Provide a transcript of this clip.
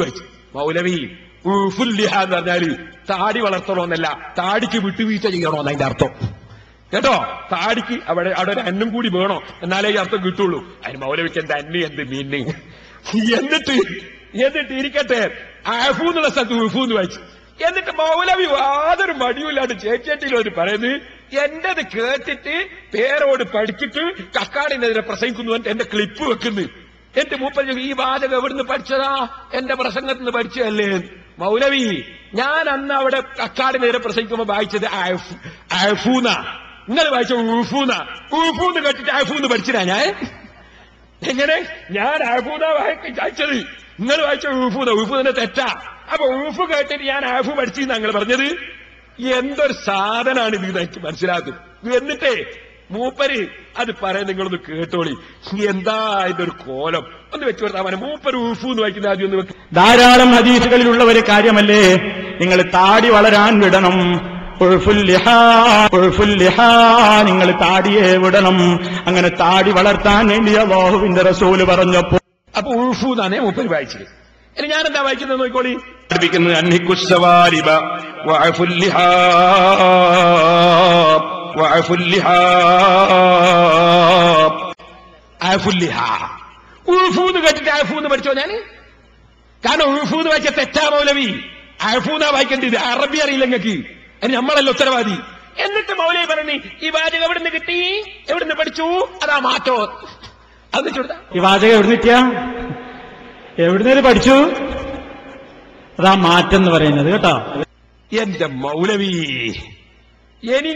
വെച്ച് മൗലവി എന്ന് പറഞ്ഞാല് താടി വളർത്തണോന്നല്ല, താടിക്ക് വിട്ടുവീഴ്ച ചെയ്യണോന്ന് അതിന്റെ അർത്ഥം കേട്ടോ. താടിക്ക് അവിടെ ഒരു അന്നും കൂടി വേണോ, എന്നാലേ ഈ അർത്ഥം കിട്ടുള്ളൂ. അതിന് മൗലവിക്ക് എന്ത് അന്ന് എന്ത് മീന്. എന്നിട്ട് ഇരിക്കട്ടെ, ആഫു എന്നുള്ള സ്ഥലത്ത് ഉഫൂന്ന് വായിച്ചു. എന്നിട്ട് മൗലവി യാതൊരു മടിയില്ലാണ്ട് ചേച്ചേട്ടിയിലോട്ട് പറയുന്നത്, എന്റേത് കേട്ടിട്ട് പേരോട് പഠിച്ചിട്ട് കക്കാടിനെതിരെ പ്രസംഗിക്കുന്നു എന്റെ ക്ലിപ്പ് വെക്കുന്നു. എന്റെ മൂപ്പൻ ഈ വാചകം എവിടുന്ന് പഠിച്ചതാ? എന്റെ പ്രസംഗത്തിൽ നിന്ന് പഠിച്ചതല്ലേ? മൗലവി, ഞാൻ അന്ന് അവിടെ കക്കാടിനെതിരെ പ്രസംഗിക്കുമ്പോ വായിച്ചത് ആഫൂന, നിങ്ങൾ വായിച്ച ഊഫൂന്ന് കേട്ടിട്ട് ആഫൂന്ന് പഠിച്ചിട്ടാ ഞാൻ. എങ്ങനെ? ഞാൻ ആഫൂന വായിച്ചത്, നിങ്ങൾ വായിച്ച ഊഫൂന്നെ തെറ്റാ. അപ്പൊ ഊഫ് കേട്ടിട്ട് ഞാൻ ആഫു പഠിച്ചെന്ന് ഞങ്ങൾ പറഞ്ഞത്. എന്തൊരു സാധനാണ് ഇത് എനിക്ക് മനസ്സിലാക്കും. എന്നിട്ടേ മൂപ്പര് അത് പറയാൻ നിങ്ങളൊന്ന് കേട്ടോളി. എന്താ ഇതിന്റെ ഒരു കോലം ഒന്ന് വെച്ചു കൊടുത്താൽ മൂപ്പര് ഊഫൂന്ന് വായിക്കുന്ന ആദ്യം ഒന്ന് വെക്കും. ധാരാളം ഹദീസുകളിലുള്ള ഒരു കാര്യമല്ലേ, നിങ്ങൾ താടി വളരാൻ വിടണം. നിങ്ങൾ താടിയെ വിടണം. അങ്ങനെ താടി വളർത്താൻ വേണ്ടി അല്ലാഹുവിന്റെ റസൂല് പറഞ്ഞപ്പോ അപ്പൊ ഉൾഫൂന്നാണ് മൂപ്പര് വായിച്ചത്. ഇനി ഞാൻ എന്താ വായിക്കുന്നത് നോക്കിക്കോളി. പഠിപ്പിക്കുന്നത് ഉൾഫൂന്ന് കേട്ടിട്ട് ആഫൂന്ന് പഠിച്ചോ ഞാന്? കാരണം ഉൾഫൂന്ന് വായിച്ച തെറ്റാ മൗലവി. ആഫൂന്നാ വായിക്കേണ്ടത്. അറബി അറിയില്ല നിങ്ങൾക്ക്, അതിന് നമ്മളല്ല ഉത്തരവാദി. എന്നിട്ട് മൗലവി പറഞ്ഞു, ഈ വാചകം എവിടുന്ന് കിട്ടി, എവിടുന്ന് പഠിച്ചു, അതാ മാറ്റോ. അത് ചൂടാ, ഈ വാചകം എവിടുന്ന് കിട്ടിയ, എവിടുന്നേര് പഠിച്ചു, അതാ മാറ്റം എന്ന് പറയുന്നത് കേട്ടോ. എന്റെ മൗലവി. ഇനി